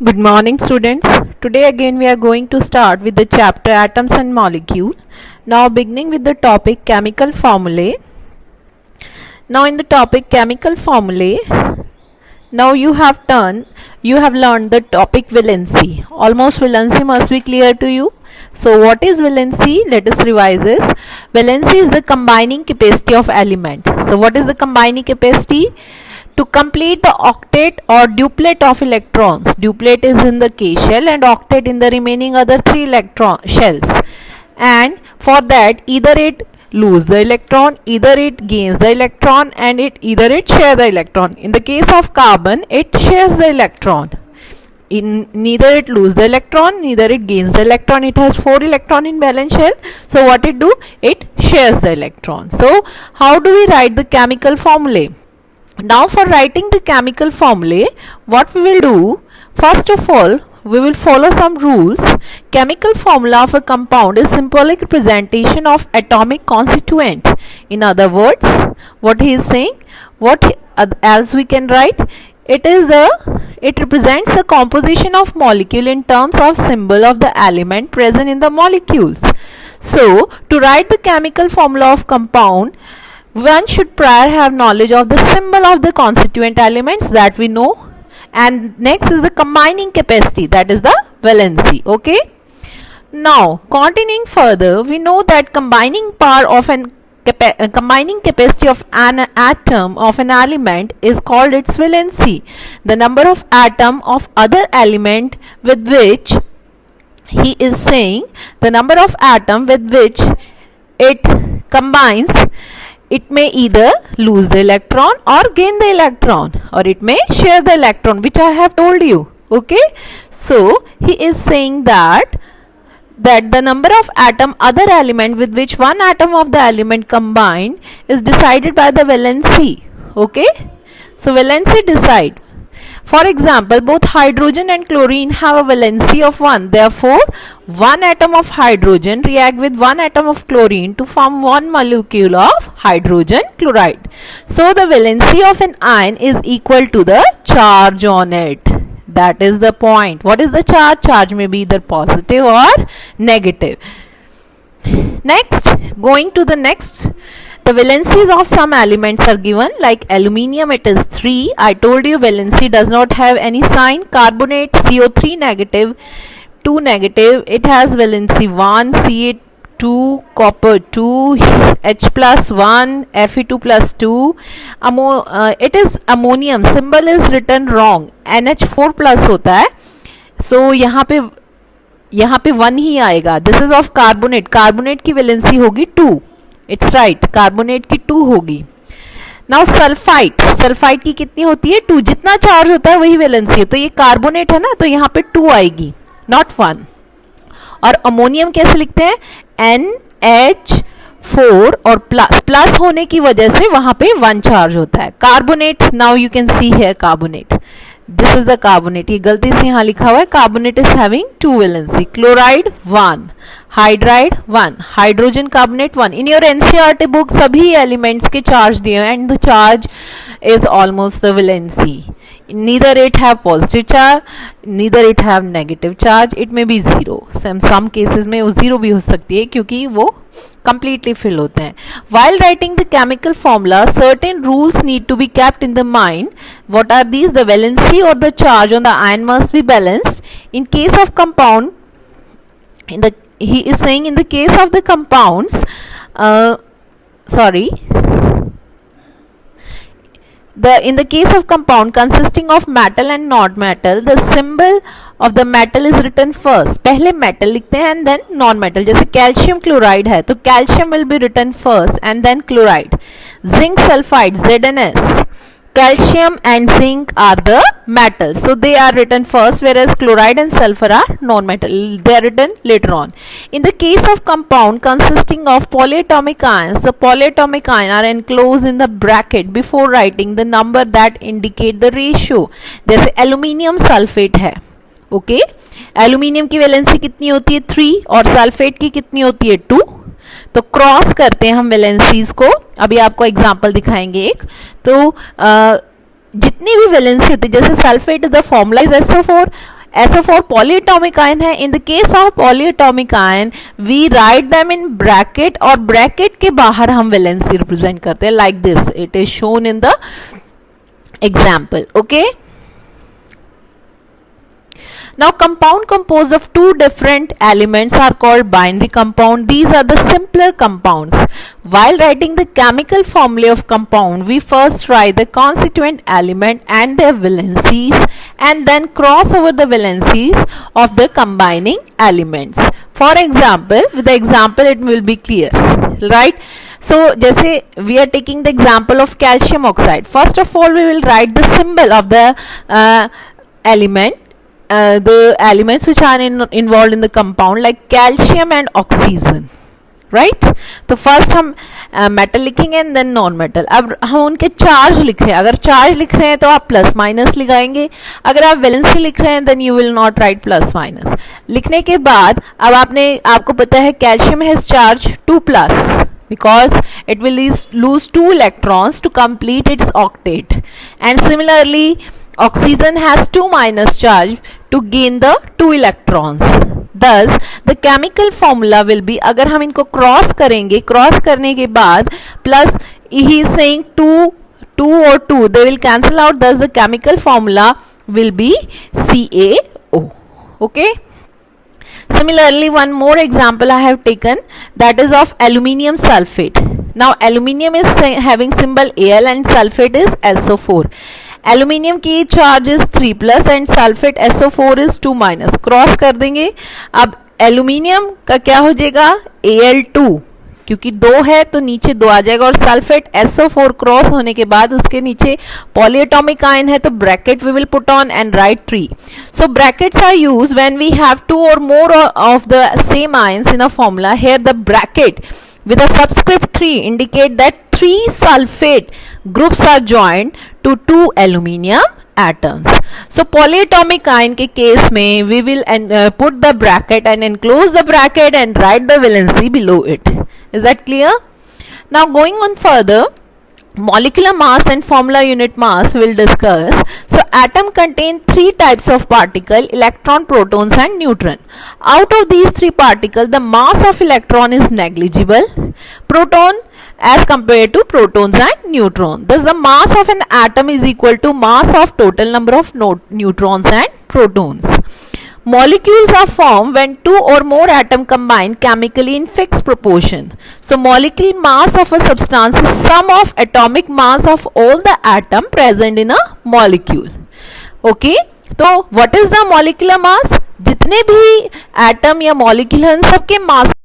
Good morning, students. Today again we are going to start with the chapter Atoms and Molecule. Now beginning with the topic chemical formulae. Now in the topic chemical formulae, now you have learned the topic valency. Almost valency must be clear to you. So what is valency? Let us revise this. Valency is the combining capacity of element. So what is the combining capacity? To complete the octet or duplet of electrons. Duplet is in the K shell and octet in the remaining other 3 electron shells. And for that either it lose the electron, either it gains the electron, and either it share the electron. In the case of carbon, it shares the electron. Neither it lose the electron, neither it gains the electron. It has 4 electron in valence shell. So what it do? It shares the electron. So how do we write the chemical formulae? Now for writing the chemical formulae, what we will do, first of all, we will follow some rules. Chemical formula of a compound is symbolic representation of atomic constituent. In other words, what he is saying, what else we can write? It represents the composition of molecule in terms of symbol of the element present in the molecules. So to write the chemical formula of compound, one should prior have knowledge of the symbol of the constituent elements that we know, and next is the combining capacity, that is the valency. Okay, now continuing further, we know that combining capacity of an atom of an element is called its valency. The number of atom of other element with which he is saying, the number of atom with which it combines, it may either lose the electron or gain the electron, or it may share the electron, which I have told you. Okay, so he is saying that the number of atom other element with which one atom of the element combined is decided by the valency. Okay, so valency decide. For example, both hydrogen and chlorine have a valency of 1. Therefore, one atom of hydrogen react with one atom of chlorine to form one molecule of hydrogen chloride. So, the valency of an ion is equal to the charge on it. That is the point. What is the charge? Charge may be either positive or negative. Next, going to the next. The valencies of some elements are given, like aluminium it is 3. I told you valency does not have any sign. Carbonate CO3 negative, 2 negative, it has valency 1, Ca2, copper 2, H plus 1, Fe2 plus 2. It is ammonium, symbol is written wrong, NH4 plus होता है. So यहाँ पे 1 ही आएगा. This is of carbonate. Carbonate की valency होगी 2. It's right, carbonate की 2 होगी. Now sulphide की कितनी होती है? 2. जितना चार्ज होता है वही वैलेंसी है. तो ये कार्बोनेट है ना, तो यहाँ पे 2 आएगी, नॉट 1. और अमोनियम कैसे लिखते हैं? NH4 और प्लस होने की वजह से वहां पे 1 चार्ज होता है. Carbonate, now you can see here carbonate, this is the carbonate. ये गलती से यहाँ लिखा हुआ है. Carbonate is having 2 valency. Chloride 1, hydride 1, hydrogen carbonate 1. In your NCERT book सभी एलिमेंट्स के चार्ज दिए हैं, and the charge is almost the valency. neither it have positive charge, neither it have negative charge. it may be 0. some cases में वो 0 भी हो सकती है क्योंकि वो completely fill होते हैं. While writing the chemical formula, certain rules need to be kept in the mind. What are these? The valency or the charge on the ion must be balanced. In case of compound, he is saying in the case of the compounds, in the case of compound consisting of metal and non-metal, the symbol of the metal is written first. पहले metal लिखते हैं and then non-metal. जैसे calcium chloride है तो calcium will be written first and then chloride. Zinc sulfide ZnS. Calcium and zinc are the metals, so they are written first, whereas chloride and sulfur are non-metal. They are written later on. In the case of compound consisting of polyatomic ions, the polyatomic ions are enclosed in the bracket before writing the number that indicate the ratio. जैसे aluminium sulfate है. Okay, aluminium की valency कितनी होती है? 3 और sulphate की कितनी होती है? 2. तो क्रॉस करते हैं हम वैलेंसीज को. अभी आपको एग्जांपल दिखाएंगे एक. तो जितनी भी वैलेंसी होती है, जैसे sulphate the formula is SO4, SO4 polyatomic ion है. In the case of polyatomic ion, we write them in bracket और bracket के बाहर हम valency represent करते हैं like this. It is shown in the example. Okay. Now compound composed of two different elements are called binary compound. These are the simpler compounds. While writing the chemical formula of compound, we first write the constituent element and their valencies and then cross over the valencies of the combining elements. For example, with the example it will be clear, right? So जैसे we are taking the example of calcium oxide. First of all, we will write the symbol of the element. The elements which are involved in the compound like calcium and oxygen, right? तो first हम metal लिखेंगे and then non metal. अब हम उनके charge लिख रहे हैं. अगर charge लिख रहे हैं तो आप plus minus लगाएंगे. अगर आप valency लिख रहे हैं then you will not write plus minus. लिखने के बाद अब आपको पता है calcium has charge 2 plus because it will lose 2 electrons to complete its octet, and similarly oxygen has 2 minus charge to gain the 2 electrons. Thus the chemical formula will be, अगर हम इनको क्रॉस करेंगे, क्रॉस करने के बाद plus he is saying 2 or 2 they will cancel out, thus the chemical formula will be CaO. Okay. Similarly, one more example I have taken, that is of aluminium sulfate. Now aluminium is having symbol Al and sulfate is SO4. Aluminium की charge is 3 plus and sulfate SO4 is 2 minus. Cross कर देंगे. अब aluminium का क्या हो जाएगा? Al2, क्योंकि 2 है तो नीचे 2 आ जाएगा, और सल्फेट SO4 क्रॉस होने के बाद उसके नीचे पॉलीएटॉमिक आयन है तो bracket we will put on and write 3. So brackets are used when we have 2 or more of the same ions in a formula. Here the bracket with a subscript 3 indicate that 3 sulfate groups are joined to 2 aluminium atoms. So polyatomic ion के case में we will put the bracket and enclose the bracket and write the valency below it. Is that clear? Now going on further, molecular mass and formula unit mass we'll discuss. So atom contain 3 types of particle: electron, protons and neutron. Out of these 3 particles, the mass of electron is negligible, proton as compared to protons and neutron. Thus the mass of an atom is equal to mass of total number of neutrons and protons. Molecules are formed when 2 or more atoms combine chemically in fixed proportion. So molecular mass of a substance is sum of atomic mass of all the atom present in a molecule. Okay, तो what is the molecular mass? जितने भी atom या molecule हैं सबके mass